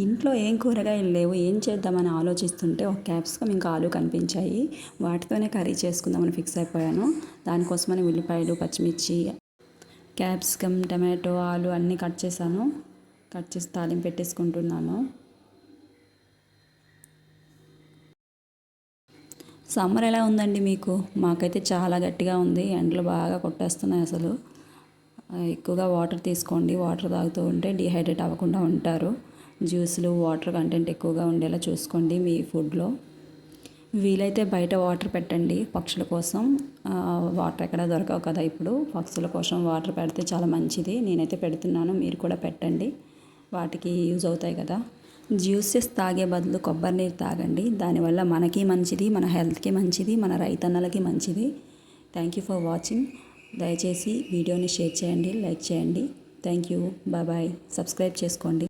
ఇంట్లో ఏం కూరగాయలు లేవు, ఏం చేద్దామని ఆలోచిస్తుంటే ఒక క్యాప్సికమ్ ఇంకా ఆలు కనిపించాయి. వాటితోనే కర్రీ చేసుకుందామని ఫిక్స్ అయిపోయాను. దానికోసమని ఉల్లిపాయలు, పచ్చిమిర్చి, క్యాప్సికమ్, టమాటో, ఆలు అన్నీ కట్ చేశాను. కట్ చేసి తాలింపు పెట్టేసుకుంటున్నాను. సమ్మర్ ఎలా ఉందండి మీకు? మాకైతే చాలా గట్టిగా ఉంది. ఎండలు బాగా కొట్టేస్తున్నాయి అసలు. ఎక్కువగా వాటర్ తీసుకోండి. వాటర్ తాగుతూ ఉంటే డిహైడ్రేట్ అవ్వకుండా ఉంటారు. జ్యూసులు, వాటర్ కంటెంట్ ఎక్కువగా ఉండేలా చూసుకోండి మీ ఫుడ్లో. వీలైతే బయట వాటర్ పెట్టండి పక్షుల కోసం. వాటర్ ఎక్కడ దొరకవు కదా ఇప్పుడు. పక్షుల కోసం వాటర్ పెడితే చాలా మంచిది. నేనైతే పెడుతున్నాను, మీరు కూడా పెట్టండి. వాటికి యూజ్ అవుతాయి కదా. జ్యూసెస్ తాగే బదులు కొబ్బరి నీరు తాగండి. దానివల్ల మనకి మంచిది, మన హెల్త్కి మంచిది, మన రైతన్నలకి మంచిది. Thank you for watching. దయచేసి వీడియోని షేర్ చేయండి, లైక్ చేయండి. Thank you. Bye bye. Subscribe చేసుకోండి.